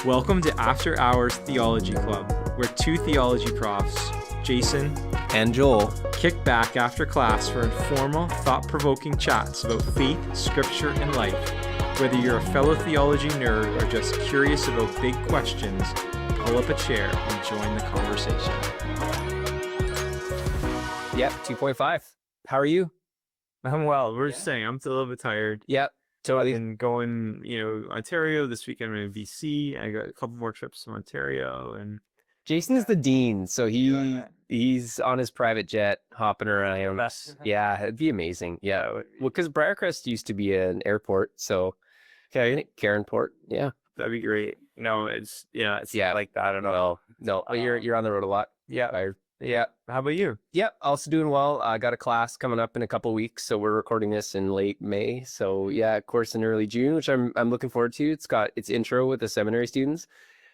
Welcome to After Hours Theology Club, where two theology profs, Jason and Joel, kick back after class for informal, thought-provoking chats about faith, scripture, and life. Whether you're a fellow theology nerd or just curious about big questions, pull up a chair and join the conversation. Yep, 2.5. How are you? I'm well. We're just saying, I'm still a little bit tired. Yep. So I've been going, Ontario this weekend. I'm in BC. I got a couple more trips to Ontario, and Jason is the dean, so he's on his private jet hopping around. Yeah, it'd be amazing. Yeah, well, because Briarcrest used to be an airport, so okay, Cairnport. Yeah, that'd be great. No, it's like that. I don't know. Well, no, but you're on the road a lot. Yeah. Yeah. How about you? Yeah, also doing well. I got a class coming up in a couple weeks, so we're recording this in late May. So yeah, course in early June, which I'm looking forward to. It's got its intro with the seminary students.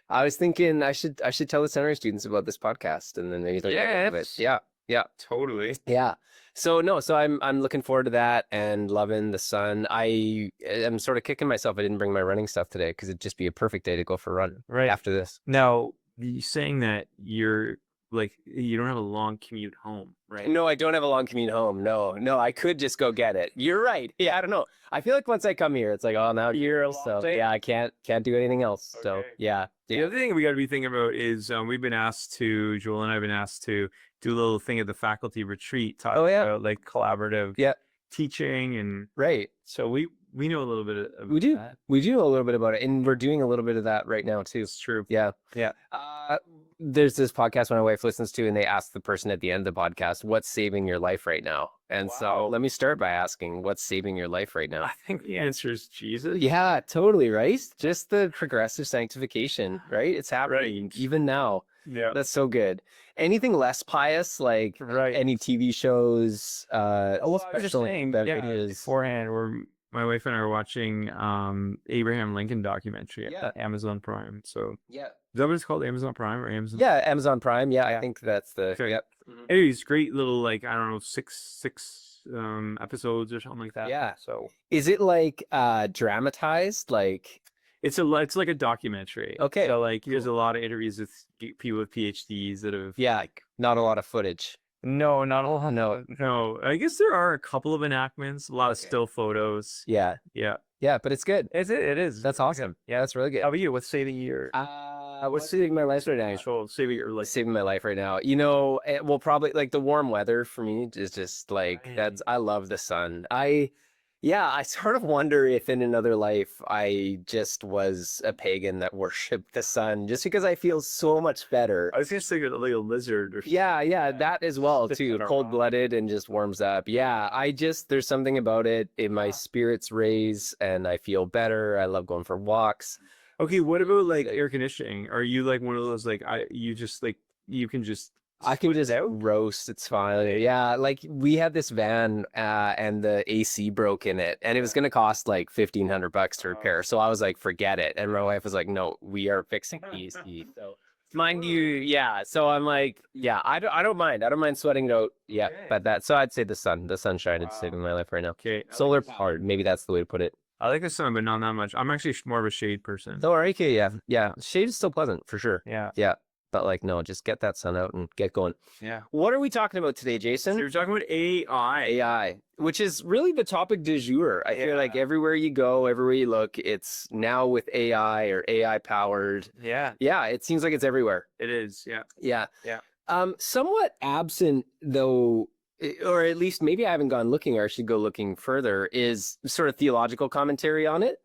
I was thinking I should tell the seminary students about this podcast, and then maybe yeah, totally. Yeah. So I'm looking forward to that and loving the sun. I am sort of kicking myself I didn't bring my running stuff today because it'd just be a perfect day to go for a run right after this. Now, you saying that you don't have a long commute home, right? No, I don't have a long commute home. No, I could just go get it. You're right. Yeah, I don't know. I feel like once I come here, it's like, oh, now you're so yeah, I can't do anything else. Okay. So yeah. The other thing we got to be thinking about is Joel and I have been asked to do a little thing at the faculty retreat, talk about like collaborative teaching and right. So we know a little bit of we do. That. We do know a little bit about it, and we're doing a little bit of that right now too. It's true. Yeah. There's this podcast my wife listens to, and they ask the person at the end of the podcast, what's saving your life right now? And so let me start by asking, what's saving your life right now? I think the answer is Jesus. Yeah, totally, right? Just the progressive sanctification, right? It's happening even now. Yeah. That's so good. Anything less pious, like any TV shows? I was just saying, beforehand, my wife and I were watching Abraham Lincoln documentary at Amazon Prime. So is that what it's called? Amazon Prime or Amazon? Yeah, Amazon Prime. Yeah, I think that's the. Okay. Yep. Anyways, great little six episodes or something like that. Yeah. So is it like dramatized? Like it's like a documentary. Okay. So there's a lot of interviews with people with PhDs that have not a lot of footage. No, not a lot. No. I guess there are a couple of enactments, a lot of still photos. Yeah, but it's good. It is. That's awesome. Yeah, that's really good. How about you? What's saving your? What's saving my life right now? Saving your life. Saving my life right now. Well, probably like the warm weather for me is just like that's. I love the sun. I sort of wonder if in another life I just was a pagan that worshipped the sun, just because I feel so much better. I was just thinking like a lizard or something. Yeah, that as well too. Cold-blooded and just warms up. Yeah, there's something about it. My spirits raise and I feel better. I love going for walks. Okay, what about like air conditioning? Are you like one of those I can just roast. It's fine. Yeah, like we had this van and the AC broke in it, and it was gonna cost like $1,500 to repair. So I was like, forget it. And my wife was like, no, we are fixing the AC. So mind you, so I'm like, I don't mind. I don't mind sweating it out. Yeah, but so I'd say the sunshine is saving my life right now. Okay, solar powered. Maybe that's the way to put it. I like the sun, but not that much. I'm actually more of a shade person. Oh, okay, yeah. Shade is still pleasant for sure. Yeah. But no, just get that sun out and get going. Yeah. What are we talking about today, Jason? So we're talking about AI, which is really the topic du jour. I feel like everywhere you go, everywhere you look, it's now with AI or AI powered. Yeah. Yeah, it seems like it's everywhere. It is. Yeah. Yeah. Somewhat absent though, or at least maybe I haven't gone looking, or I should go looking further, is sort of theological commentary on it.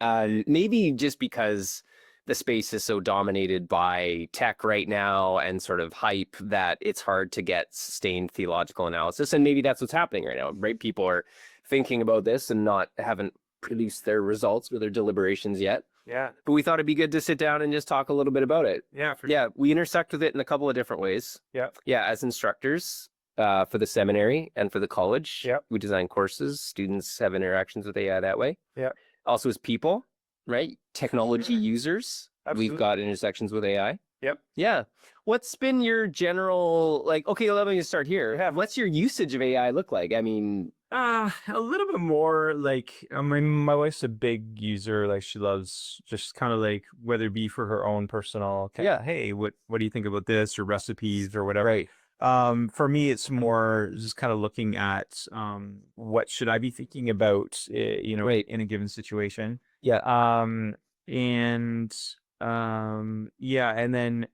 Maybe just because the space is so dominated by tech right now and sort of hype that it's hard to get sustained theological analysis. And maybe that's what's happening right now, right? People are thinking about this and haven't produced their results or their deliberations yet. Yeah. But we thought it'd be good to sit down and just talk a little bit about it. Yeah. Sure. We intersect with it in a couple of different ways. Yeah. Yeah. As instructors for the seminary and for the college. Yeah. We design courses. Students have interactions with AI that way. Yeah. Also as people, right? Technology users. Absolutely. We've got intersections with AI. Yep. Yeah. What's been your general, okay, let me start here. What's your usage of AI look like? I mean, A little bit more like my wife's a big user. Like she loves just kind of like whether it be for her own personal, Yeah. hey, what do you think about this or recipes or whatever. Right. For me, it's more just kind of looking at what should I be thinking about, Right. in a given situation. Yeah. Um, and yeah, and then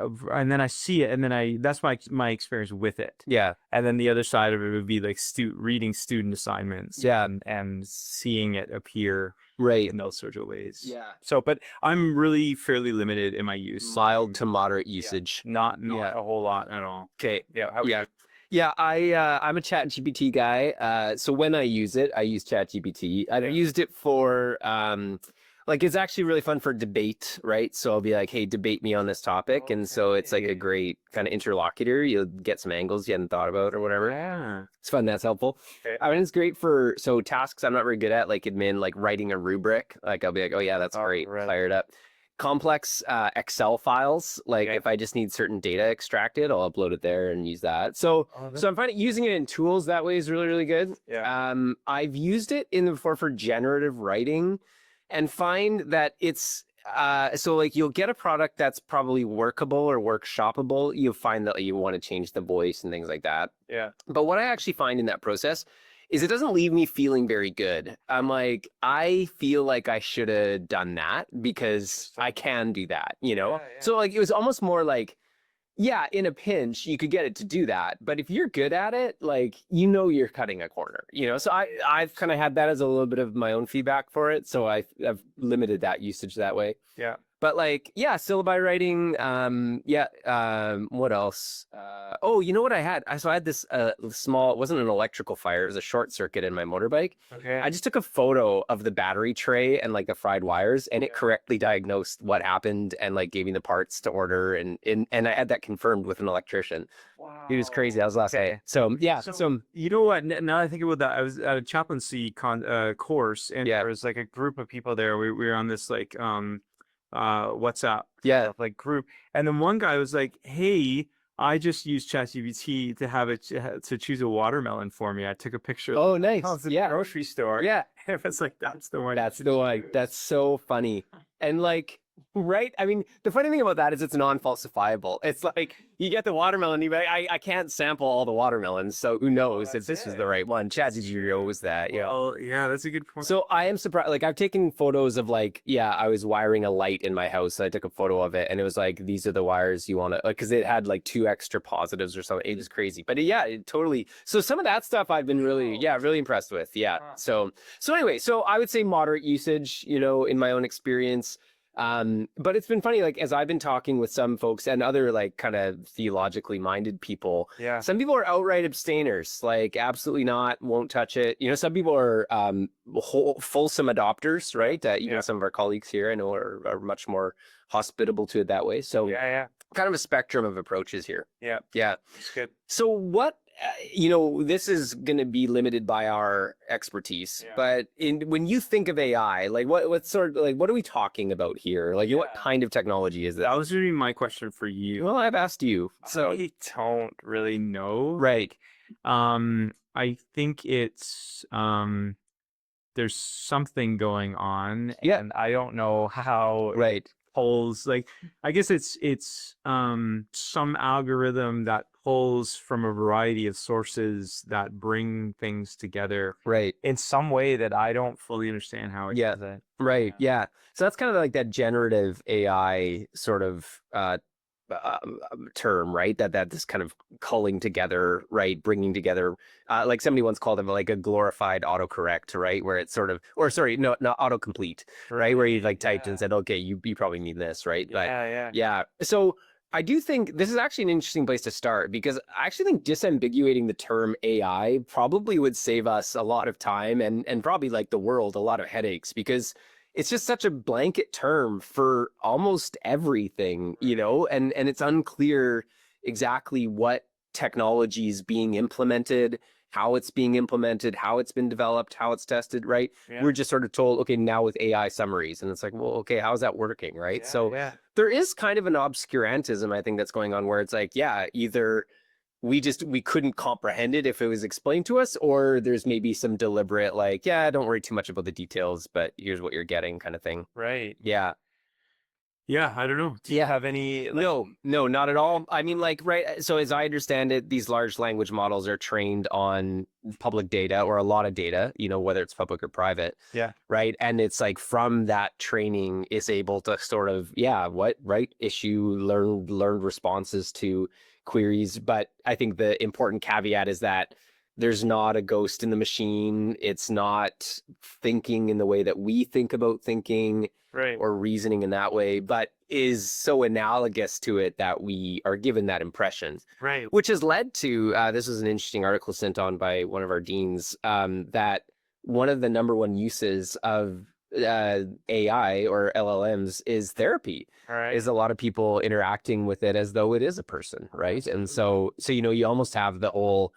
I see it, and then I that's my experience with it. Yeah. And then the other side of it would be like reading student assignments Yeah. and seeing it appear Right. in those sorts of ways. Yeah. So, but I'm really fairly limited in my use. Mild to moderate Yeah. usage. Not Yeah. a whole lot at all. Okay. Yeah. How, Yeah. Yeah, I'm a Chat GPT guy. So when I use it, I use Chat GPT. I used it for like it's actually really fun for debate, right? So I'll be like, hey, debate me on this topic. And so it's like a great kind of interlocutor. You'll get some angles you hadn't thought about or whatever. Yeah. It's fun. That's helpful. Okay. I mean, it's great for so tasks I'm not very good at, like admin, like writing a rubric. Like I'll be like, oh yeah, that's great. Right. Fire it up. Complex Excel files, like if I just need certain data extracted, I'll upload it there and use that. So I'm finding using it in tools that way is really, really good. Yeah. I've used it in before for generative writing and find that it's so like you'll get a product that's probably workable or workshoppable. You'll find that you want to change the voice and things like that. Yeah. But what I actually find in that process is it doesn't leave me feeling very good. I'm like, I feel like I should have done that because I can do that, you know? Yeah. So like it was almost more like, yeah, in a pinch, you could get it to do that. But if you're good at it, like, you're cutting a corner, you know? So I've kind of had that as a little bit of my own feedback for it. So I've limited that usage that way. Yeah. But like, yeah, syllabi writing. What else? Oh, you know what I had? I had this small. It wasn't an electrical fire. It was a short circuit in my motorbike. Okay. I just took a photo of the battery tray and like the fried wires, and it correctly diagnosed what happened and like gave me the parts to order, and I had that confirmed with an electrician. Wow. It was crazy. That was last night. So yeah. So you know what? Now I think about that, I was at a chaplaincy course, and there was like a group of people there. We were on this like WhatsApp like group, and then one guy was like, hey, I just used ChatGPT to have it to choose a watermelon for me. I took a picture. Oh, nice. I was in the grocery store. Yeah. It was like, that's the one. That's the one. That's so funny. And like, right? I mean, the funny thing about that is it's non-falsifiable. It's like you get the watermelon, you're like, I can't sample all the watermelons, so who knows if this is the right one? ChatGPT knows that. Yeah. Well, yeah, that's a good point. So I am surprised. Like I've taken photos of like, yeah, I was wiring a light in my house. So I took a photo of it, and it was like, these are the wires you want to, like, because it had like 2 extra positives or something. It was crazy, but it totally. So some of that stuff I've been really impressed with. Yeah. So anyway, so I would say moderate usage, in my own experience. But it's been funny, like as I've been talking with some folks and other like kind of theologically minded people, some people are outright abstainers, like absolutely not, won't touch it. Some people are fulsome adopters, right? Some of our colleagues here I know are much more hospitable to it that way. So kind of a spectrum of approaches here. Yeah. It's good. So what, this is going to be limited by our expertise, but when you think of AI, like what sort of, like, what are we talking about here? Like what kind of technology is That that? was really my question for you. Well, I've asked you. So I don't really know. right. I think it's there's something going on, and I don't know how Right. pulls, like, I guess it's some algorithm that pulls from a variety of sources that bring things together Right. in some way that I don't fully understand how it does it. Right. Yeah. So that's kind of like that generative AI sort of term, right? That this kind of culling together, right? Bringing together, like somebody once called it like a glorified autocorrect, right? Where it's sort of, or sorry, no, not autocomplete, right? Where you like typed and said, okay, you probably need this, right? Yeah. So I do think this is actually an interesting place to start, because I actually think disambiguating the term AI probably would save us a lot of time and probably like the world a lot of headaches, because it's just such a blanket term for almost everything, and it's unclear exactly what technology is being implemented, how it's being implemented, how it's been developed, how it's tested, right? We're just sort of told, okay, now with AI summaries, and it's like, well, okay, how's that working, right? So there is kind of an obscurantism, I think, that's going on, where it's like, either we couldn't comprehend it if it was explained to us, or there's maybe some deliberate, like, yeah, don't worry too much about the details, but here's what you're getting kind of thing. Right. Yeah. Yeah, I don't know. Do you have any No, not at all. I mean, like, right. So as I understand it, these large language models are trained on public data or a lot of data, whether it's public or private. Yeah. Right. And it's like from that training is able to sort of, issue, learned responses to queries. But I think the important caveat is that there's not a ghost in the machine. It's not thinking in the way that we think about thinking Right. or reasoning in that way, but is so analogous to it that we are given that impression. Right. Which has led to, this was an interesting article sent on by one of our deans, that one of the number one uses of AI or LLMs is therapy. All right. Is a lot of people interacting with it as though it is a person, right? Absolutely. And so you almost have the whole,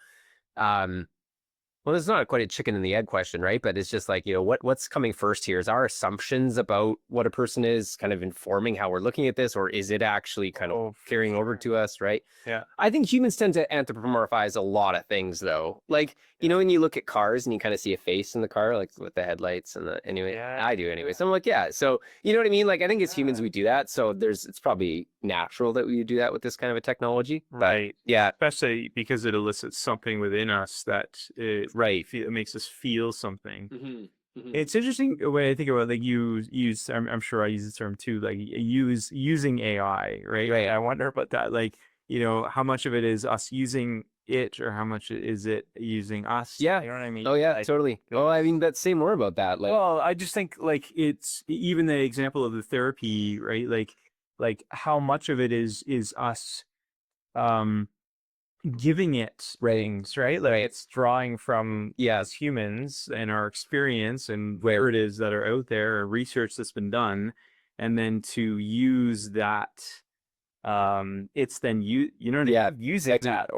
well, it's not quite a chicken and the egg question, right? But it's just like, what's coming first here? Is our assumptions about what a person is kind of informing how we're looking at this, or is it actually kind of carrying over to us, right? Yeah. I think humans tend to anthropomorphize a lot of things, though. Like, when you look at cars and you kind of see a face in the car, like with the headlights and anyway, Yeah. I do anyway. So I'm like, yeah. So, you know what I mean? Like, I think as humans, we do that. So it's probably natural that we do that with this kind of a technology. Right. Yeah. Especially because it elicits something within us that it makes us feel something. Mm-hmm. It's interesting when I think about like use. I'm sure I use the term too. Like using AI, right? Right. I wonder about that. Like how much of it is us using it, or how much is it using us? Yeah. You know what I mean? Oh yeah, totally. Well, I mean, let's say more about that. Like, well, I just think like it's even the example of the therapy, right? Like how much of it is us giving it things, right? Like it's drawing from as humans and our experience and where it is that are out there, or research that's been done, and then to use that, it's then using that,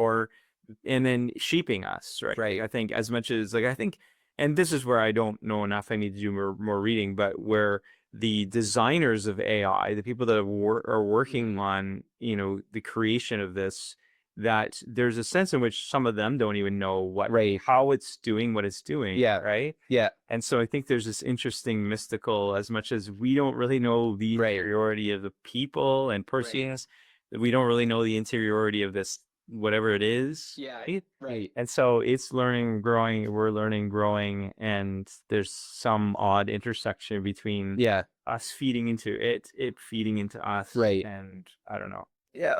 and then shaping us, right? I think as much as and this is where I don't know enough, I need to do more reading, but where the designers of AI, the people that are working on the creation of this, that there's a sense in which some of them don't even know how it's doing what it's doing. Yeah. Right. Yeah. And so I think there's this interesting mystical, as much as we don't really know the interiority of the people and persons, we don't really know the interiority of this, whatever it is. Yeah. Right. And so it's learning, growing, we're learning, growing, and there's some odd intersection between us feeding into it feeding into us. Right. And I don't know. Yeah,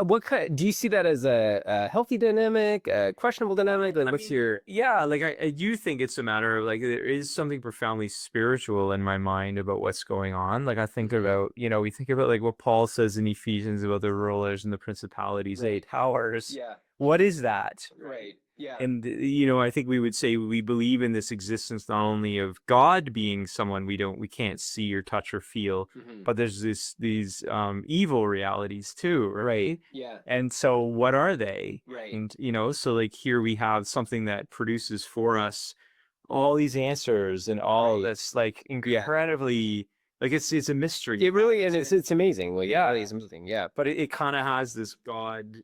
do you see that as a healthy dynamic, a questionable dynamic? Like, what's your? Yeah, like I do think it's a matter of like there is something profoundly spiritual in my mind about what's going on. Like I think about, we think about like what Paul says in Ephesians about the rulers and the principalities and powers. Yeah. What is that? Right. Yeah. And I think we would say we believe in this existence not only of God being someone we can't see or touch or feel, but there's these evil realities too, right? Yeah. And so what are they? Right. And so like here we have something that produces for us all these answers and all that's like incredibly like it's a mystery. It really is. It's amazing. Well, it's amazing. Yeah. But it kind of has this God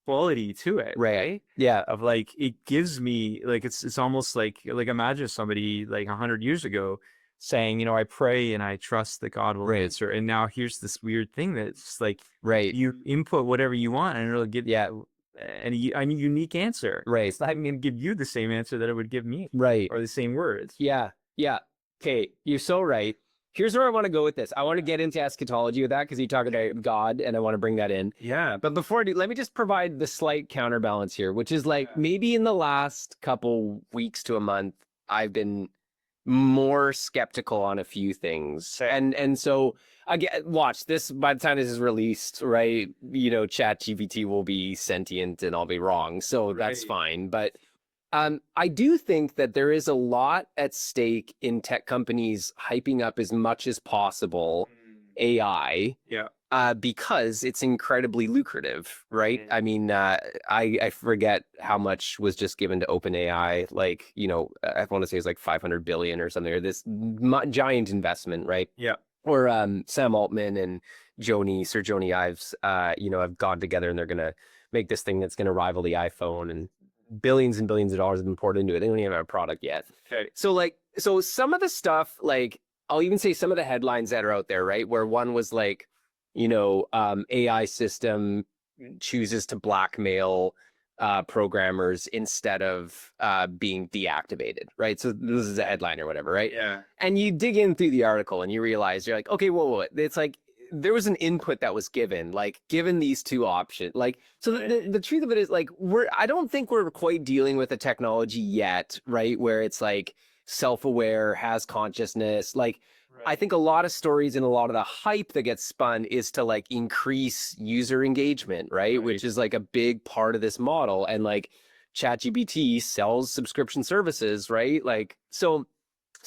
quality to it, right? Yeah. Of like it gives me like it's almost like imagine somebody like 100 years ago saying, I pray and I trust that God will answer. And now here's this weird thing that's like you input whatever you want and it'll give a unique answer. Right. It's not going to give you the same answer that it would give me. Right. Or the same words. Yeah. Yeah. Okay. You're so right. Here's where I want to go with this. I want to get into eschatology with that because you talk about God and I want to bring that in. Yeah. But before I do, let me just provide the slight counterbalance here, which is like maybe in the last couple weeks to a month, I've been more skeptical on a few things. And so again, watch this, by the time this is released, right? ChatGPT will be sentient and I'll be wrong. So that's fine. But I do think that there is a lot at stake in tech companies hyping up as much as possible AI. Yeah. Because it's incredibly lucrative, right? I mean, I forget how much was just given to OpenAI. Like, I want to say it's like 500 billion or something, or this giant investment, right? Yeah. Or Sam Altman and Sir Joni Ives, have gone together and they're going to make this thing that's going to rival the iPhone, and billions and billions of dollars have been poured into it. They don't even have a product yet. Okay. So some of the stuff, like I'll even say some of the headlines that are out there, right? Where one was like, AI system chooses to blackmail programmers instead of being deactivated, right? So this is a headline or whatever, right? Yeah. And you dig in through the article and you realize you're like, okay, whoa. It's like there was an input that was given, like given these two options. Like, so the truth of it is like, I don't think we're quite dealing with a technology yet, right? Where it's like self-aware, has consciousness. Like, I think a lot of stories and a lot of the hype that gets spun is to like increase user engagement, right? Which is like a big part of this model. And like ChatGPT sells subscription services, right? Like, so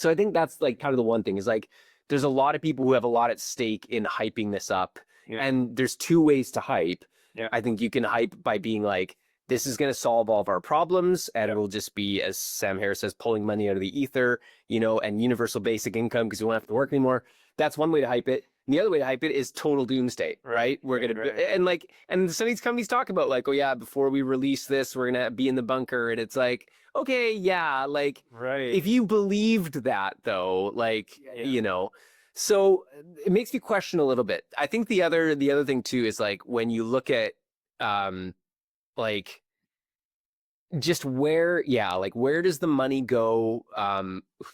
I think that's like kind of the one thing is like, there's a lot of people who have a lot at stake in hyping this up. Yeah. And there's two ways to hype. Yeah. I think you can hype by being like, this is going to solve all of our problems. And it'll just be, as Sam Harris says, pulling money out of the ether, and universal basic income because we won't have to work anymore. That's one way to hype it. And the other way to hype it is total doomsday, right? We're going to, and some of these companies talk about like, oh yeah, before we release this, we're going to be in the bunker. And it's like, okay, yeah, like if you believed that though, like, so it makes me question a little bit. I think the other thing too is like when you look at, like just where does the money go?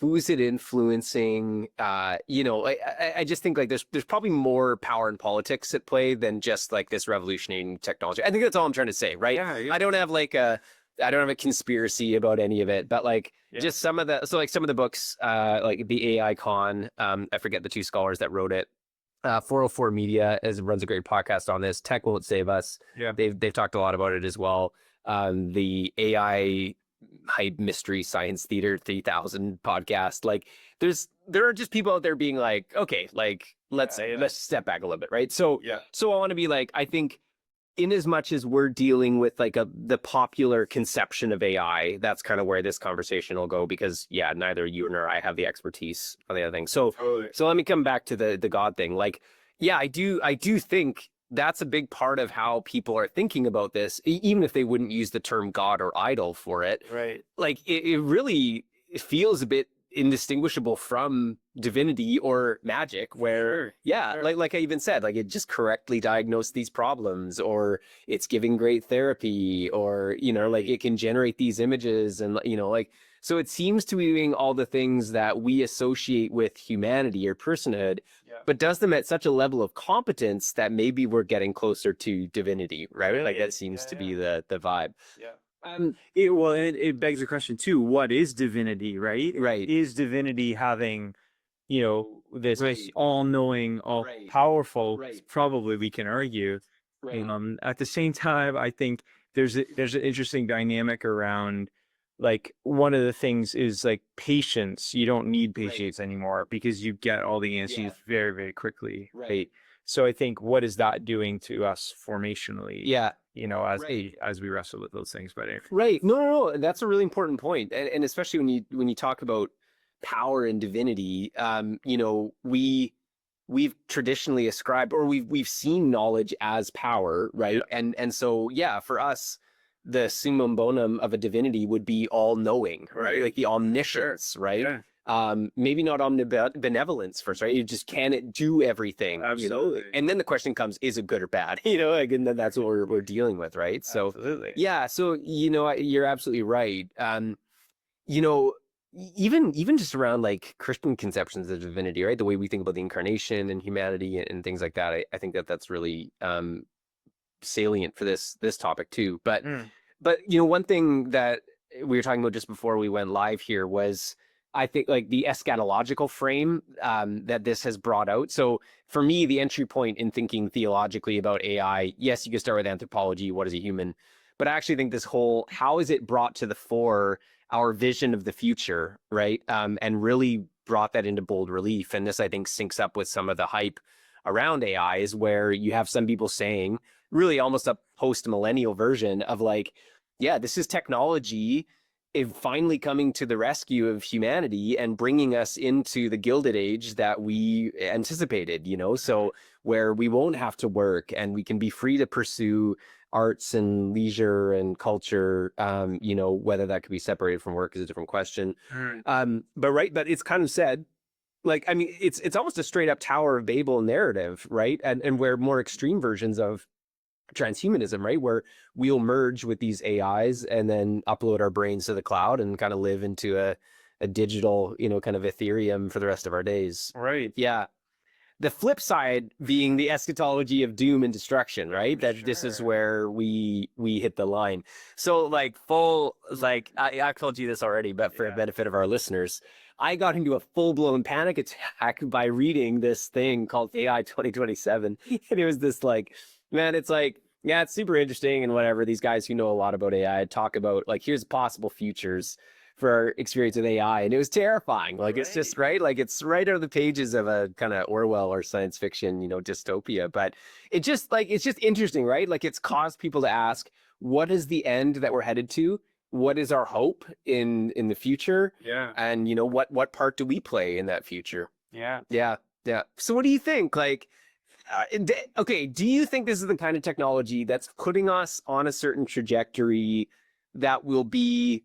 Who's it influencing? I just think like there's probably more power in politics at play than just like this revolutionary technology. I think that's all I'm trying to say, right? Yeah. I don't have a conspiracy about any of it, but like just some of the books, like the AI Con, I forget the two scholars that wrote it. 404 Media runs a great podcast on this. Tech Won't Save Us. Yeah. They've talked a lot about it as well. The AI Hype Mystery Science Theater 3000 podcast. Like there are just people out there being like, okay, like let's step back a little bit, right? So I want to be like, I think in as much as we're dealing with like the popular conception of AI, that's kind of where this conversation will go because neither you nor I have the expertise on the other thing. So let me come back to the God thing. Like, I do think that's a big part of how people are thinking about this, even if they wouldn't use the term God or idol for it. Right. Like it really feels a bit indistinguishable from divinity or magic where like I even said, like it just correctly diagnosed these problems, or it's giving great therapy, or like it can generate these images, and like so it seems to be doing all the things that we associate with humanity or personhood, but does them at such a level of competence that maybe we're getting closer to divinity, right? Like that seems to be the vibe. It begs the question too, what is divinity, right? Right. Is divinity having, this all-knowing, all-powerful, probably we can argue. At the same time, I think there's an interesting dynamic around, like, one of the things is like patience. You don't need patience anymore because you get all the answers very, very quickly. Right. So I think, what is that doing to us formationally? As we wrestle with those things. But right. No. That's a really important point. And especially when you talk about power and divinity, we've traditionally ascribed, or we've seen knowledge as power, right? And so for us, the summum bonum of a divinity would be all knowing, right? Like the omniscience, right? Maybe not omnibenevolence first, right? You just can it do everything. Absolutely. And then the question comes, is it good or bad? And then that's what we're dealing with, right? So absolutely. So you're absolutely right. Even just around like Christian conceptions of divinity, right? The way we think about the incarnation and humanity and things like that. I think that's really salient for this topic too. But one thing that we were talking about just before we went live here was, I think, like the eschatological frame that this has brought out. So for me, the entry point in thinking theologically about AI, yes, you can start with anthropology. What is a human? But I actually think this whole, how is it brought to the fore our vision of the future, right? And really brought that into bold relief. And this, I think, syncs up with some of the hype around AI, is where you have some people saying, really almost a post-millennial version of like, this is technology finally coming to the rescue of humanity and bringing us into the Gilded Age that we anticipated, so where we won't have to work and we can be free to pursue arts and leisure and culture, whether that could be separated from work is a different question. But it's kind of said, like, I mean, it's almost a straight up Tower of Babel narrative, right? And where more extreme versions of transhumanism, right? Where we'll merge with these AIs and then upload our brains to the cloud and kind of live into a digital, kind of Ethereum for the rest of our days. Right. Yeah. The flip side being the eschatology of doom and destruction, right? That this is where we hit the line. So I've told you this already, but for the benefit of our listeners, I got into a full-blown panic attack by reading this thing called AI 2027. And it was this man, it's yeah, it's super interesting and whatever. These guys who know a lot about AI talk about here's possible futures for our experience with AI. And it was terrifying. It's just right. It's right out of the pages of a kind of Orwell or science fiction, dystopia. But it's just interesting, right? It's caused people to ask, what is the end that we're headed to? What is our hope in the future? Yeah. And what part do we play in that future? Yeah. Yeah. Yeah. So what do you think? Okay, do you think this is the kind of technology that's putting us on a certain trajectory that will be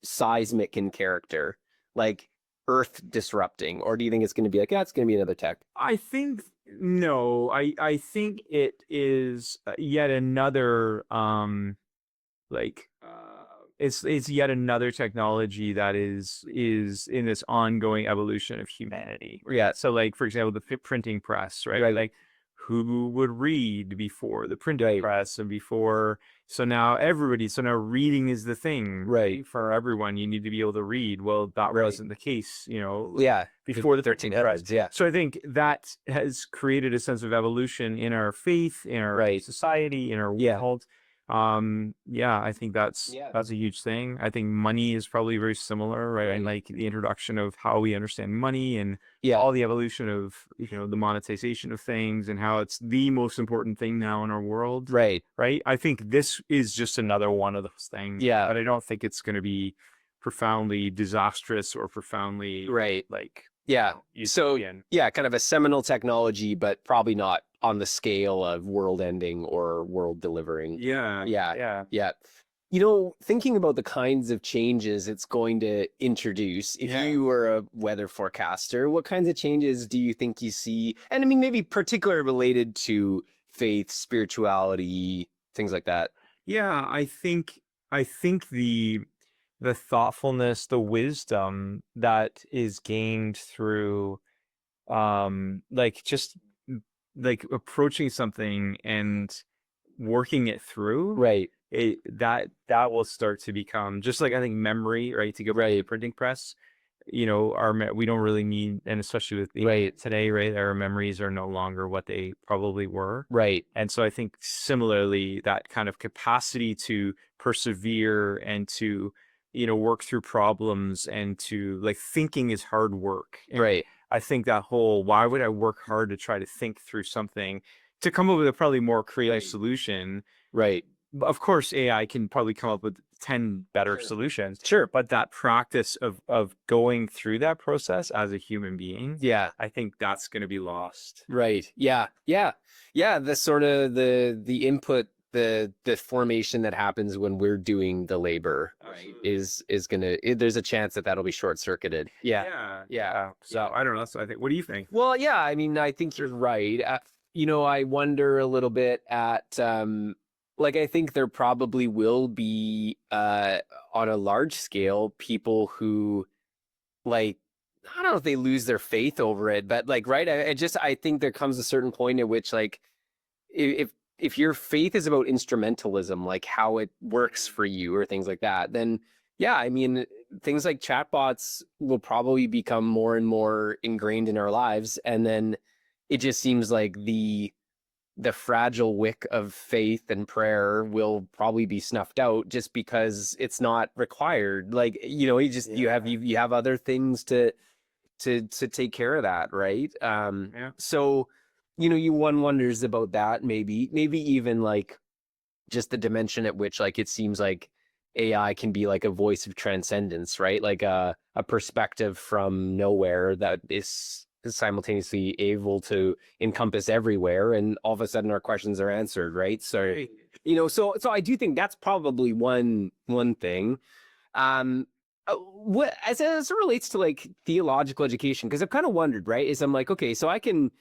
seismic in character, like Earth disrupting, or do you think it's going to be it's going to be another tech? I think no. I think it is yet another it's yet another technology that is in this ongoing evolution of humanity. Yeah. So for example, the printing press, right? Right. Who would read before the printing press and before? So now reading is the thing, right? For everyone, you need to be able to read. Well, that wasn't the case, Yeah. Before the 1300s, yeah. So I think that has created a sense of evolution in our faith, in our society, in our world. I think that's a huge thing. I think money is probably very similar, right? And the introduction of how we understand money and all the evolution of the monetization of things and how it's the most important thing now in our world, right? I think this is just another one of those things, but I don't think it's going to be profoundly disastrous or profoundly so kind of a seminal technology, but probably not on the scale of world ending or world delivering. Yeah. Thinking about the kinds of changes it's going to introduce, if you were a weather forecaster, what kinds of changes do you think you see? And I mean, maybe particularly related to faith, spirituality, things like that. Yeah, I think the thoughtfulness, the wisdom that is gained through just approaching something and working it through, that will start to become just I think memory, right? To go back to the printing press, we don't really need, and especially with today, right? Our memories are no longer what they probably were, and so I think similarly that kind of capacity to persevere and to work through problems and to thinking is hard work, and I think that whole, why would I work hard to try to think through something to come up with a probably more creative solution? Of course, AI can probably come up with 10 better solutions. But that practice of going through that process as a human being, I think that's going to be lost. Yeah. The sort of the input, the formation that happens when we're doing the labor is gonna, there's a chance that'll be short circuited. So I don't know. So I think, what do you think? Well, yeah, I mean, I think you're right. I wonder a little bit at I think there probably will be on a large scale people who I don't know if they lose their faith over it, but I think there comes a certain point at which if your faith is about instrumentalism, how it works for you or things like that, then I mean, things like chatbots will probably become more and more ingrained in our lives. And then it just seems like the fragile wick of faith and prayer will probably be snuffed out just because it's not required. You have other things to take care of that, right? So one wonders about that, maybe even just the dimension at which it seems like AI can be like a voice of transcendence, right? Like a perspective from nowhere that is simultaneously able to encompass everywhere, and all of a sudden our questions are answered, right? So, so I do think that's probably one thing. What as it relates to like theological education, because I've kind of wondered, right? Is I'm like, okay, so I can,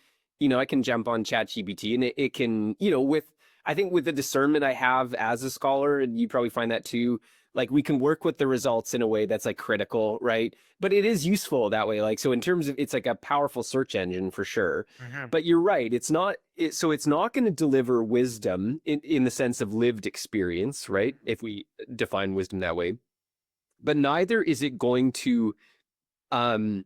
I can jump on ChatGPT and it can, with I think with the discernment I have as a scholar, and you probably find that too, like we can work with the results in a way that's like critical, right? But it is useful that way. Like, so in terms of it's like a powerful search engine for sure. But you're right. It's not, so it's not going to deliver wisdom in the sense of lived experience, right? If we define wisdom that way. But neither is it going to um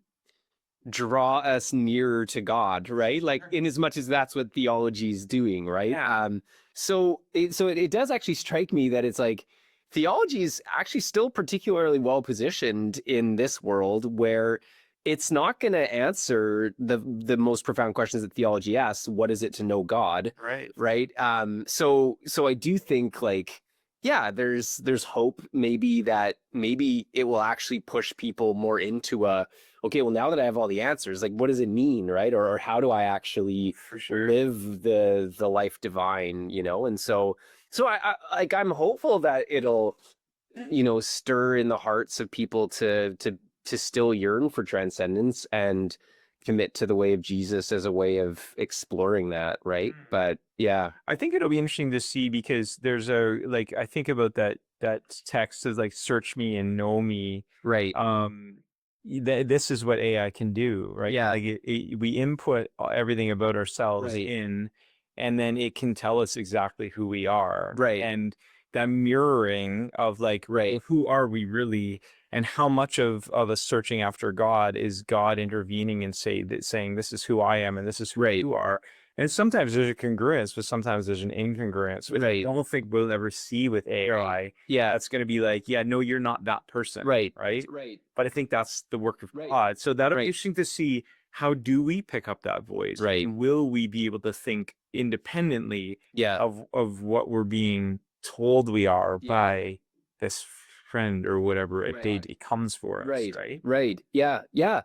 draw us nearer to God, right? Like in as much as that's what theology is doing, right? Yeah. So it does actually strike me that it's like theology is actually still particularly well positioned in this world where it's not going to answer the most profound questions that theology asks. What is it to know God? Right. Right. So I do think like, yeah, there's hope maybe that maybe it will actually push people more into okay, well, now that I have all the answers, like, what does it mean, right? Or how do I actually For sure. live the life divine, And so I like I'm hopeful that it'll, stir in the hearts of people to still yearn for transcendence and commit to the way of Jesus as a way of exploring that, right? But yeah, I think it'll be interesting to see because there's I think about that text as like search me and know me. right. This is what AI can do, right? Yeah. Like we input everything about ourselves Right. in, and then it can tell us exactly who we are. Right. And that mirroring of like, Right. who are we really, and how much of us searching after God is God intervening and saying this is who I am and this is who Right. you are. And sometimes there's a congruence, but sometimes there's an incongruence, which I Right. don't think we'll ever see with AI. Yeah. That's going to be like, yeah, no, you're not that person. Right. Right. Right. But I think that's the work of Right. God. So that'll be Right. interesting to see, how do we pick up that voice? Right. And will we be able to think independently Yeah. of what we're being told we are Yeah. by this friend or whatever Right. it comes for us, Right. right? Right. Yeah. Yeah.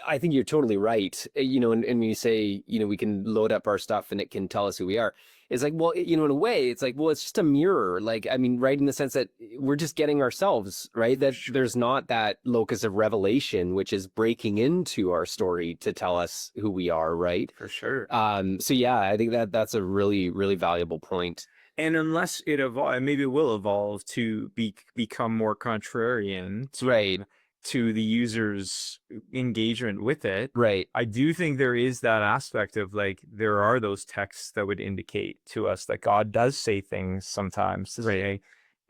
I think you're totally right. And when you say, we can load up our stuff and it can tell us who we are, it's like, well, in a way, it's like, well, it's just a mirror. Like, I mean, right, in the sense that we're just getting ourselves, right? That there's not that locus of revelation, which is breaking into our story to tell us who we are, right? For sure. So yeah, I think that's a really, really valuable point. And unless it evolve, maybe it will evolve to become more contrarian Right. to the user's engagement with it. Right. I do think there is that aspect of like, there are those texts that would indicate to us that God does say things sometimes to say,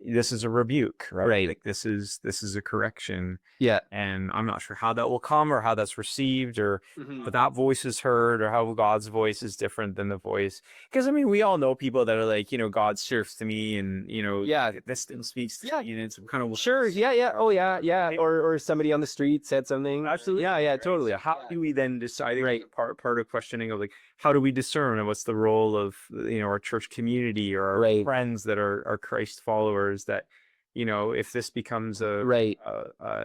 this is a rebuke, right? Right. Like this is a correction. Yeah. And I'm not sure how that will come or how that's received or how that voice is heard or how God's voice is different than the voice. Because I mean, we all know people that are like, God speaks to me and, Yeah. this still speaks to me, and it's kind of Sure. Yeah. Yeah. Oh, yeah. Yeah. Or somebody on the street said something. Absolutely. Yeah. Yeah. Right. Totally. So how do we then decide? Right. Part of questioning of like, how do we discern, and what's the role of our church community or our friends that are Christ followers, that if this becomes a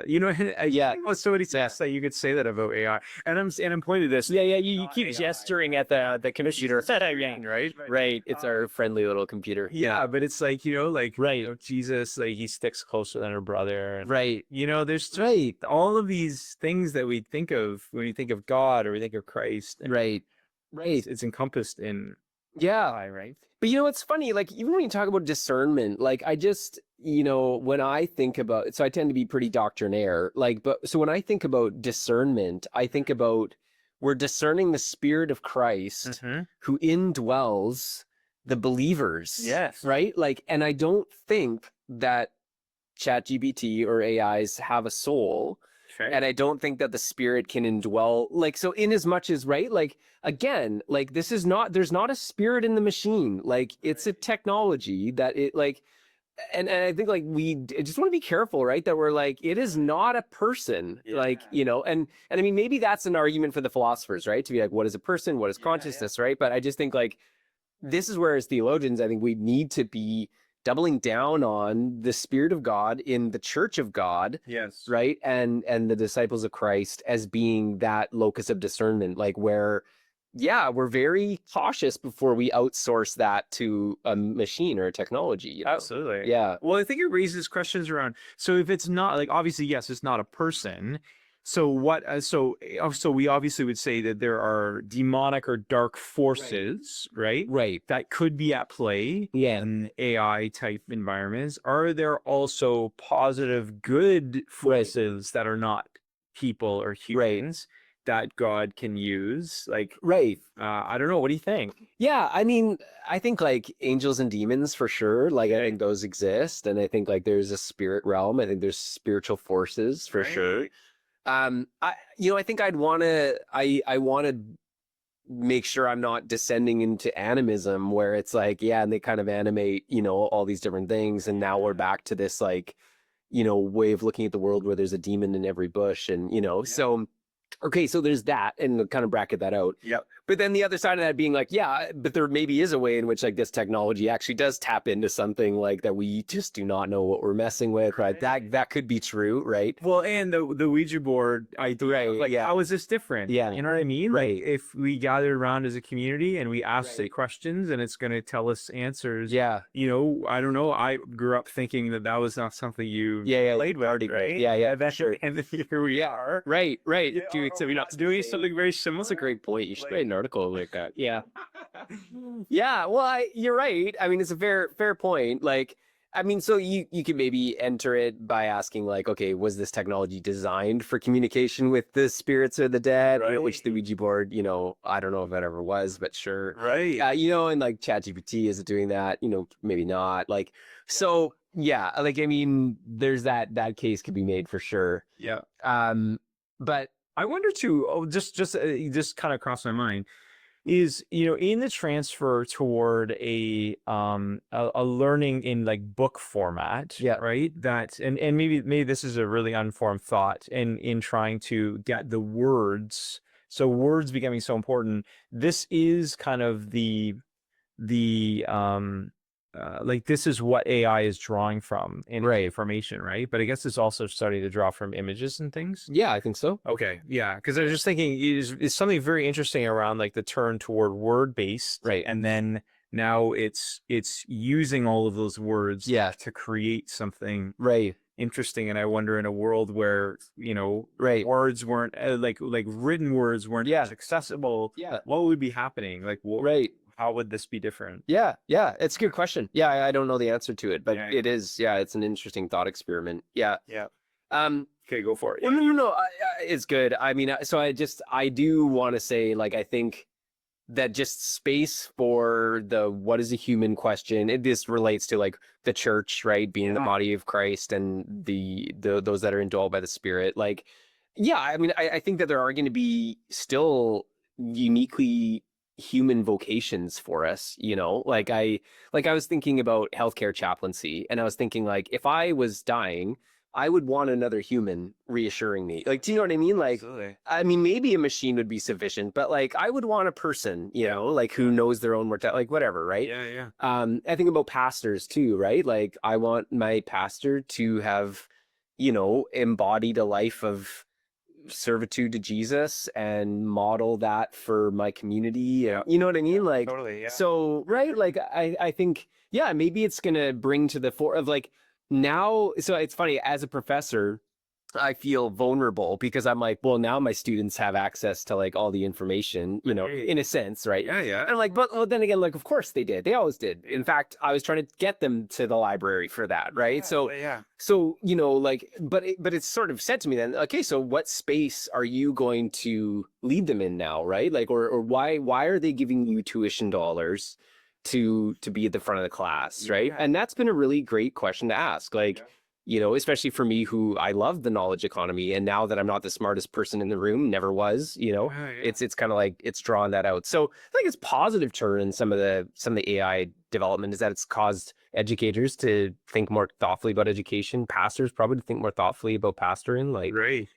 yeah, so many things that you could say that about AI, and I'm pointing to this. Yeah. You keep gesturing at the computer. Right. It's our friendly little computer. Yeah, but it's like Jesus, like he sticks closer than a brother, and Right. There's all of these things that we think of when we think of God or we think of Christ. Right. It's encompassed in Yeah. right. But it's funny, like even when you talk about discernment, like I just, when I think about, so I tend to be pretty doctrinaire, so when I think about discernment, I think about we're discerning the Spirit of Christ who indwells the believers. Yes. Right? Like, and I don't think that ChatGPT or AIs have a soul. Okay. And I don't think that the Spirit can indwell, like, so in as much as, right, like, again, like, there's not a spirit in the machine. Like, it's a technology that it, like, and I think, like, we just want to be careful, right, that we're like, it is not a person, like, and I mean, maybe that's an argument for the philosophers, right, to be like, what is a person? What is consciousness, right? But I just think, like, this is where, as theologians, I think we need to be doubling down on the Spirit of God in the Church of God, Yes. right? And the disciples of Christ as being that locus of discernment, like where, yeah, we're very cautious before we outsource that to a machine or a technology. You know? Absolutely. Yeah. Well, I think it raises questions around. So if it's not like, obviously, yes, it's not a person. So what? So we obviously would say that there are demonic or dark forces, right? Right. That could be at play Yeah. in AI type environments. Are there also positive, good forces that are not people or humans that God can use? Like, Right. I don't know. What do you think? Yeah, I mean, I think like angels and demons for sure. Like I think those exist, and I think like there's a spirit realm. I think there's spiritual forces for sure. I think I want to make sure I'm not descending into animism where it's like, yeah, and they kind of animate, all these different things, and now we're back to this like, way of looking at the world where there's a demon in every bush, and so. Okay, so there's that, and kind of bracket that out. Yep. But then the other side of that being like, yeah, but there maybe is a way in which like this technology actually does tap into something like that we just do not know what we're messing with, right? That could be true, right? Well, and the Ouija board idea, Right, like, yeah. how is this different? Yeah. You know what I mean? Right. Like, if we gathered around as a community and we asked Right. it questions and it's going to tell us answers, Yeah. I don't know. I grew up thinking that was not something you Yeah. played with, Already, right? yeah, And then, sure. and then here we are. Right. You Dude, know, so we're not doing something very similar. That's a great point. You should Like- write an article like that. Yeah. Yeah. Well, you're right. I mean, it's a fair point. Like, I mean, so you could maybe enter it by asking like, okay, was this technology designed for communication with the spirits or the dead? Right. Which the Ouija board, I don't know if it ever was, but sure. Right. And like ChatGPT, is it doing that? Maybe not. Like, so yeah, like, I mean, there's that case could be made for sure. Yeah. But I wonder too. Oh, just kind of crossed my mind. Is in the transfer toward a learning in like book format, Yeah. right? That and maybe this is a really unformed thought in trying to get the words, so words becoming so important. This is kind of the like, this is what AI is drawing from in information, right? But I guess it's also starting to draw from images and things. yeah, I think so. Okay, yeah, because I was just thinking is something very interesting around like the turn toward word based, Right. and then now it's using all of those words, Yeah. to create something Right. interesting. And I wonder, in a world where Right. words weren't like written words weren't Yeah. as accessible, Yeah. what would be happening? Like, Right. how would this be different? Yeah. It's a good question. Yeah, I don't know the answer to it, but Yeah. it is. Yeah, it's an interesting thought experiment. Yeah. Yeah. Um. Okay, go for it. Well, no. It's good. I mean, so I do want to say, like, I think that just space for the what is a human question. This relates to like the church, right? Being the body of Christ and the those that are indwelled by the Spirit. Like, yeah, I mean, I think that there are going to be still uniquely human vocations for us, like I was thinking about healthcare chaplaincy, and I was thinking like, if I was dying, I would want another human reassuring me. Like, do you know what I mean? Like, Absolutely. I mean, maybe a machine would be sufficient, but like, I would want a person, like who knows their own mortality, like whatever, right? Yeah. I think about pastors too, right? Like, I want my pastor to have, embodied a life of servitude to Jesus and model that for my community. Yeah. You know what I mean? Like, Totally. Yeah. so, right. Like, I think, yeah, maybe it's going to bring to the fore of like now. So it's funny, as a professor, I feel vulnerable because I'm like, well, now my students have access to like all the information, Right. in a sense, right? Yeah. And I'm like, but well, then again, like, of course they did. They always did. In fact, I was trying to get them to the library for that, right? So like, but it's sort of said to me then, okay, so what space are you going to lead them in now, right? Like, or why are they giving you tuition dollars to be at the front of the class, right? Yeah. And that's been a really great question to ask, like. Especially for me, who I love the knowledge economy, and now that I'm not the smartest person in the room, never was, it's kind of like it's drawn that out. So I think it's positive turn in some of the AI development is that it's caused educators to think more thoughtfully about education, pastors probably to think more thoughtfully about pastoring, like, Right.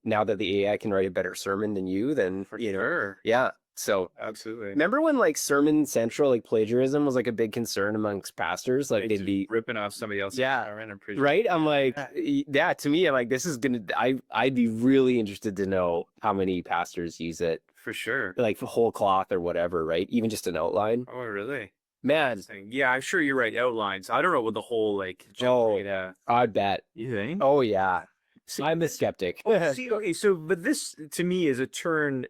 now that the AI can write a better sermon than you, then Sure. yeah. So Absolutely. remember when like Sermon Central, like plagiarism was like a big concern amongst pastors? Like they'd be ripping off somebody else's sermon, I'm pretty sure. right. I'm like, yeah, to me, I'm like, this is gonna, I'd be really interested to know how many pastors use it, For sure. like the whole cloth or whatever, right? Even just an outline. Oh, really? Man, Yeah, I'm sure you're right. Outlines. I don't know what the whole like generate. I'd bet. You think? Oh yeah. I'm a skeptic. See, okay, so but this to me is a turn,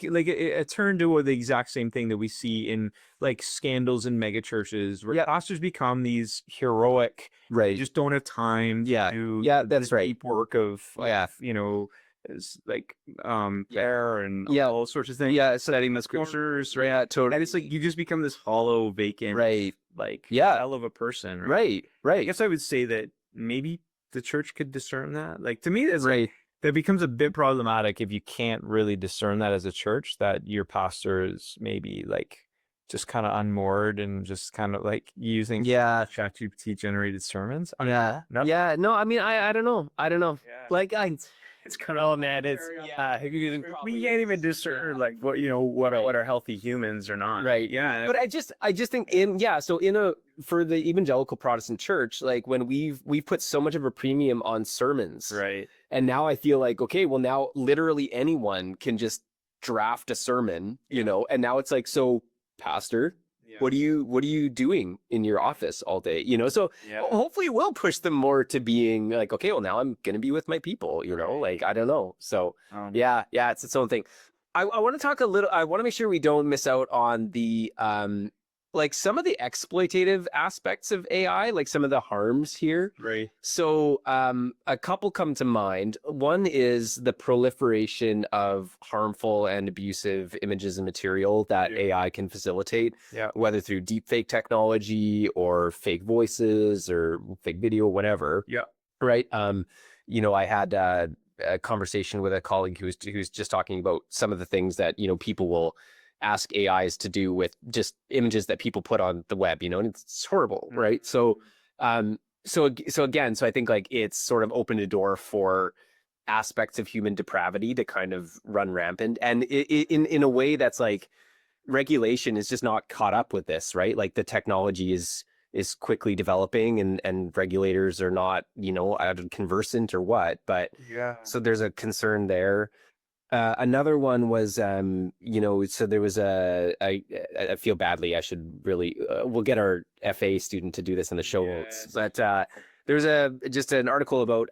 like a turn to the exact same thing that we see in like scandals in mega churches, where pastors become these heroic, Right. they just don't have time to do that's the right. deep work of you know, like prayer and all sorts of things. Yeah, Studying the scriptures, right? Yeah, totally. And it's like you just become this hollow, vacant, Right. like Yeah. shell of a person, Right. I guess I would say that maybe the church could discern that. Like to me, it's Right. that becomes a bit problematic if you can't really discern that as a church, that your pastor is maybe like just kind of unmoored and just kind of like using ChatGPT generated sermons. Yeah. No? Yeah. No, I mean, I don't know. I don't know. Yeah. Like It's kind of man. It's we can't even discern like what what are healthy humans or not. Right. Yeah. But I just think for the evangelical Protestant church, like when we've put so much of a premium on sermons. Right. And now I feel like, okay, well now literally anyone can just draft a sermon, and now it's like, so pastor, what are you doing in your office all day? So hopefully we'll push them more to being like, okay, well now I'm going to be with my people, like, I don't know. So it's its own thing. I want to talk a little, I want to make sure we don't miss out on the, like some of the exploitative aspects of AI, like some of the harms here. Right. So a couple come to mind. One is the proliferation of harmful and abusive images and material that AI can facilitate, whether through deepfake technology or fake voices or fake video, whatever. Yeah. Right. I had a conversation with a colleague who's just talking about some of the things that, people will ask AIs to do with just images that people put on the web, and it's horrible, right? So, so I think like it's sort of opened a door for aspects of human depravity to kind of run rampant, and in a way that's like regulation is just not caught up with this, right? Like the technology is quickly developing, and regulators are not, conversant or what, but so there's a concern there. Another one was, so there was I feel badly. I should really, we'll get our FA student to do this in the show notes. But there's just an article about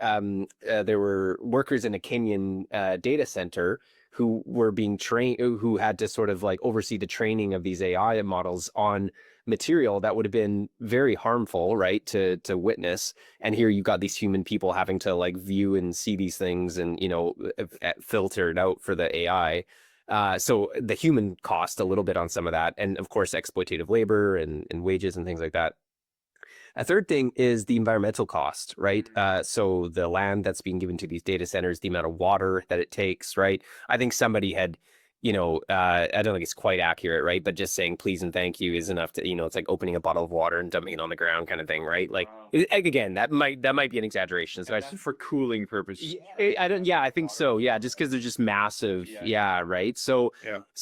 there were workers in a Kenyan data center who were being trained, who had to sort of like oversee the training of these AI models on material that would have been very harmful, right, to witness. And here you got these human people having to like view and see these things and filter it out for the AI. So the human cost a little bit on some of that, and of course exploitative labor and wages and things like that. A third thing is the environmental cost, right? So the land that's being given to these data centers, the amount of water that it takes, right? I think somebody had, I don't think it's quite accurate, right? But just saying please and thank you is enough to, it's like opening a bottle of water and dumping it on the ground kind of thing, right? Like, again, that might be an exaggeration. So that's for cooling purposes. I think so. Yeah, just because they're just massive. Yeah, right. So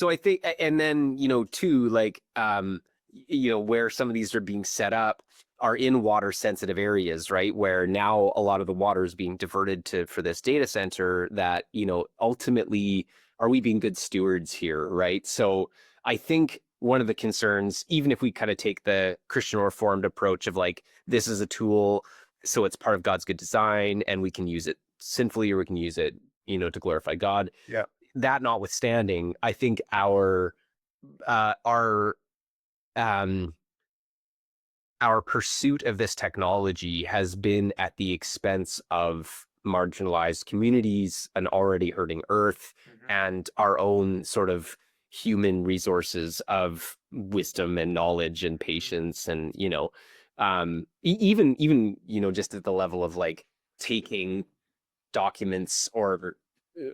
I think, and then, too, like, where some of these are being set up are in water sensitive areas, right? Where now a lot of the water is being diverted for this data center that, ultimately, are we being good stewards here, right? So I think one of the concerns, even if we kind of take the Christian Reformed approach of like, this is a tool, so it's part of God's good design and we can use it sinfully or we can use it, to glorify God. Yeah. That notwithstanding, I think our pursuit of this technology has been at the expense of marginalized communities, an already hurting earth, and our own sort of human resources of wisdom and knowledge and patience, and even just at the level of like taking documents or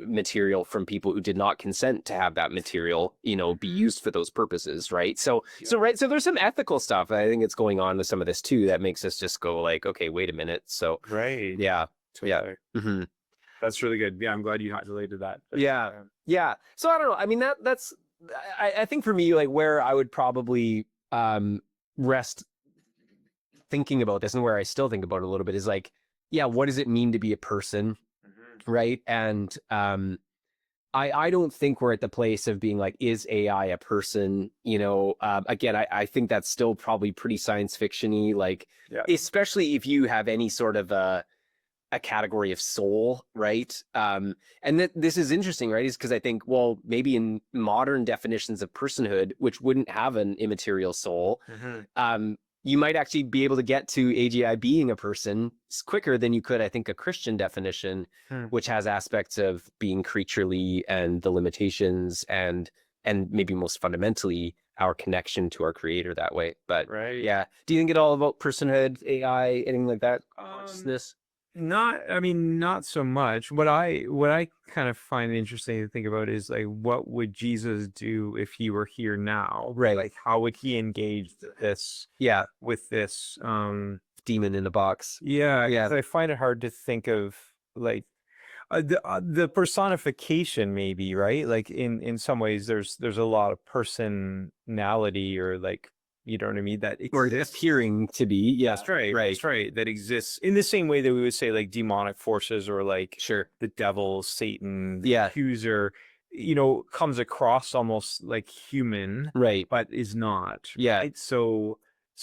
material from people who did not consent to have that material, be used for those purposes, right? So there's some ethical stuff I think it's going on with some of this too that makes us just go like, okay, wait a minute. So that's really good. Yeah, I'm glad you highlighted that. Yeah. So I don't know. I mean, that's I think for me, like where I would probably rest thinking about this, and where I still think about it a little bit, is like, yeah, what does it mean to be a person, right? And I don't think we're at the place of being like, is AI a person? You know, again, I think that's still probably pretty science fiction-y, like, Yeah. especially if you have any sort of a category of soul, right? And this is interesting, right? Is because I think, well, maybe in modern definitions of personhood, which wouldn't have an immaterial soul, you might actually be able to get to AGI being a person quicker than you could, I think, a Christian definition, which has aspects of being creaturely and the limitations and maybe most fundamentally our connection to our creator that way. But Right. yeah, do you think it all about personhood, AI, anything like that? Consciousness? Not so much. What I kind of find interesting to think about is like, what would Jesus do if he were here now? Right. Like, how would he engage this Yeah, with this? demon in a box. Yeah, Yeah. 'cause I find it hard to think of like the personification, maybe, right? Like in some ways, there's a lot of personality, or like, you know what I mean, that Or exists. appearing to be. Yeah, That's right. right. That's right. That exists in the same way that we would say like demonic forces, or like Sure. the devil, Satan, the Yeah. accuser, comes across almost like human, Right. but is not. Yeah. Right? So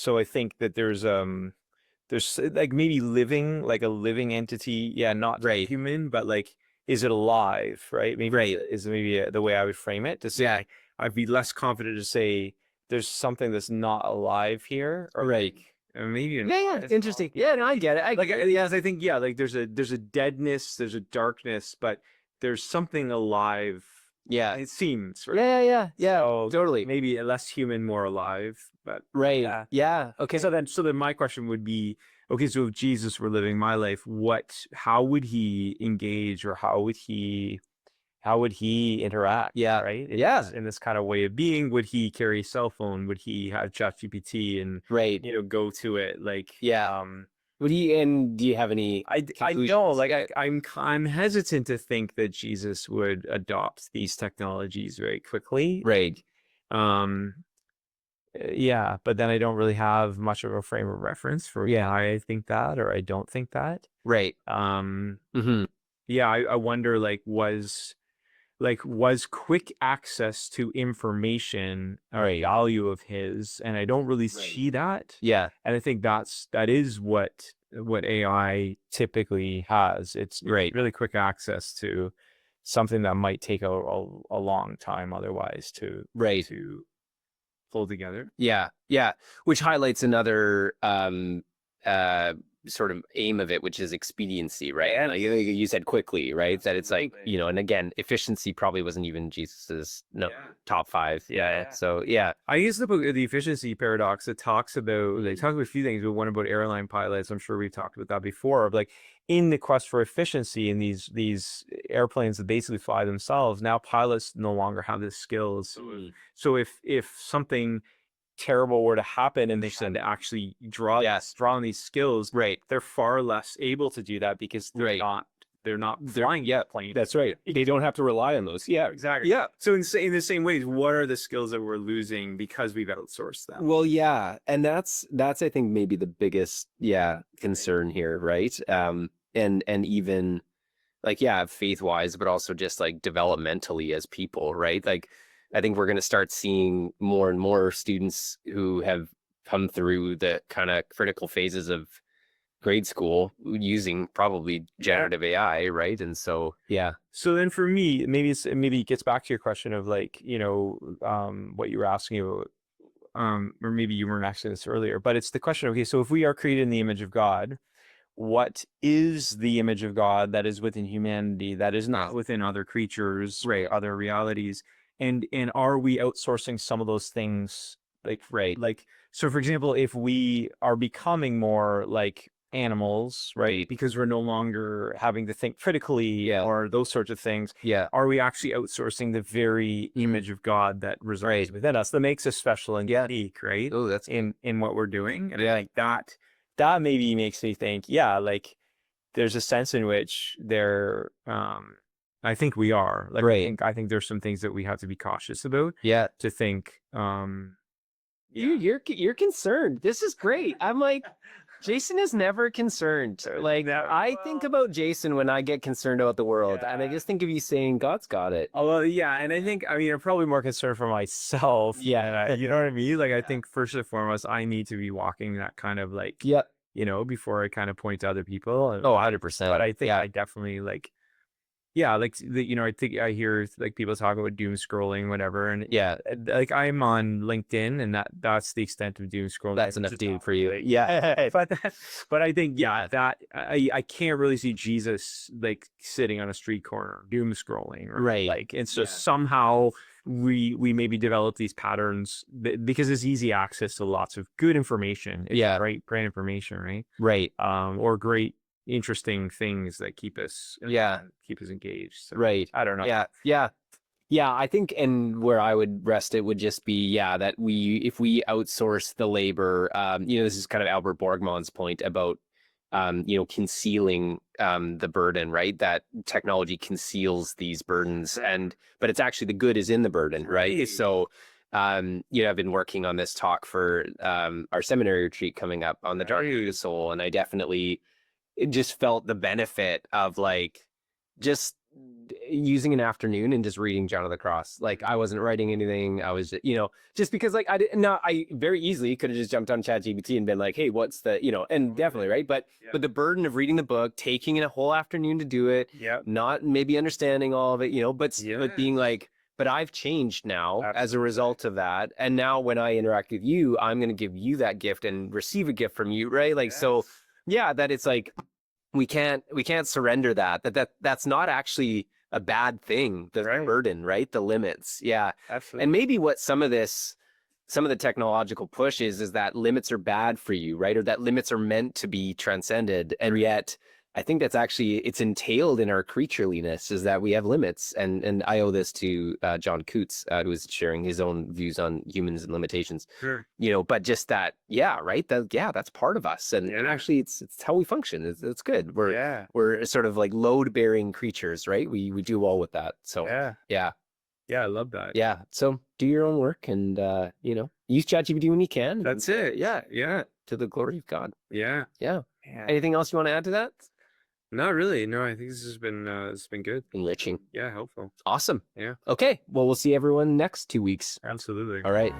I think that there's like maybe living, like a living entity. Yeah, not Right. human, but like, is it alive? Right. Maybe Right. is maybe the way I would frame it, to say, Yeah. I'd be less confident to say there's something that's not alive here, or Right. like, maybe even Yeah, yeah. Interesting. Yeah, no, I get it. yes, I think, yeah, like there's a deadness, there's a darkness, but there's something alive. yeah. It seems, right? Yeah. So Totally. maybe less human, more alive, but Right. yeah. Yeah. Okay. So then my question would be, okay, so if Jesus were living my life, how would he engage, or how would he interact? Yeah. Right. Yeah. In this kind of way of being, would he carry a cell phone? Would he have ChatGPT and, Right. go to it? Like, Yeah. Do you have any I conclusions? know, like, I'm hesitant to think that Jesus would adopt these technologies very quickly. Right. Um, yeah, but then I don't really have much of a frame of reference for why I think that, or I don't think that. Right. Um, Mm-hmm. yeah, I wonder, was quick access to information a Right. value of his, and I don't really see that. Yeah. And I think that is what AI typically has. It's Right. really quick access to something that might take a long time otherwise to Right. pull together. Yeah. Yeah. Which highlights another sort of aim of it, which is expediency, right? And like you said quickly, right? That it's like, and again, efficiency probably wasn't even Jesus's top 5. Yeah. So yeah. I use the book, The Efficiency Paradox. It talks about, they talk about a few things, but one about airline pilots. I'm sure we've talked about that before, of like, in the quest for efficiency in these airplanes that basically fly themselves, now pilots no longer have the skills. So if something terrible were to happen and they had to actually draw on these skills, Right. they're far less able to do that, because they're not flying yet planes. That's right. They don't have to rely on those. Yeah. Exactly. Yeah. So in the same ways, what are the skills that we're losing because we've outsourced them? Well, yeah, and that's I think maybe the biggest concern here, right? And even like faith wise, but also just like developmentally as people, right? Like I think we're going to start seeing more and more students who have come through the kind of critical phases of grade school using probably generative AI, right? And so So then for me, maybe it gets back to your question of like, what you were asking about, or maybe you weren't asking this earlier, but it's the question, okay, so if we are created in the image of God, what is the image of God that is within humanity, that is not within other creatures, Right. other realities? And are we outsourcing some of those things? Like, so for example, if we are becoming more like animals, right? Because we're no longer having to think critically, or those sorts of things. Yeah. Are we actually outsourcing the very image of God that resides within us, that makes us special and unique, right? Oh, that's in what we're doing. And I think that maybe makes me think, like, there's a sense in which I think we are. Like, Right. I think there's some things that we have to be cautious about Yeah. to think. You're concerned. This is great. I'm like, Jason is never concerned. Like, I think about Jason when I get concerned about the world, and I just think of you saying, God's got it. Oh, well, yeah, and I think, I mean, I'm probably more concerned for myself. Yeah. You know what I mean? Like, I think first and foremost, I need to be walking that kind of like, Yeah. before I kind of point to other people. Oh, 100%. But I think Yeah. I definitely like, yeah, like I think I hear like people talking about doom scrolling, whatever, and Yeah. like I'm on LinkedIn, and that's the extent of doom scrolling. That's enough Just doom not for you. really. Yeah. But I think, yeah, that I can't really see Jesus like sitting on a street corner doom scrolling, Right. Like it's just somehow we maybe develop these patterns because it's easy access to lots of good information. It's Yeah. great information, right? Right. Or great interesting things that keep us engaged. So, Right. I don't know. Yeah. Yeah. Yeah, I think, and where I would rest it would just be, yeah, that if we outsource the labor, this is kind of Albert Borgmann's point about, concealing the burden, right? That technology conceals these burdens, but it's actually the good is in the burden, right? So, I've been working on this talk for our seminary retreat coming up on the Dark Soul, and I definitely just felt the benefit of like just using an afternoon and just reading John of the Cross. Like I wasn't writing anything. I was, just because like I very easily could have just jumped on ChatGPT and been like, hey, what's the, and definitely, right. But the burden of reading the book, taking a whole afternoon to do it, not maybe understanding all of it, but being like, but I've changed now as a result of that. And now when I interact with you, I'm going to give you that gift and receive a gift from you. Right. Like, so yeah, that it's like, we can't surrender that's not actually a bad thing, the burden, right? The limits. Yeah. Absolutely. And maybe what some of the technological push is that limits are bad for you, right? Or that limits are meant to be transcended. And yet I think that's actually, it's entailed in our creatureliness is that we have limits. And I owe this to John Coots, who was sharing his own views on humans and limitations. Sure. But just that, right? That's part of us. And actually it's how we function. It's good. We're sort of like load bearing creatures, right? We do well with that. So yeah. Yeah, I love that. Yeah. So do your own work and, use ChatGPT when you can. That's it. Yeah. Yeah. To the glory of God. Yeah. Yeah. Anything else you want to add to that? Not really. No, I think this has been good. Enriching. Yeah, helpful. Awesome. Yeah. Okay. Well, we'll see everyone next 2 weeks. Absolutely. All right.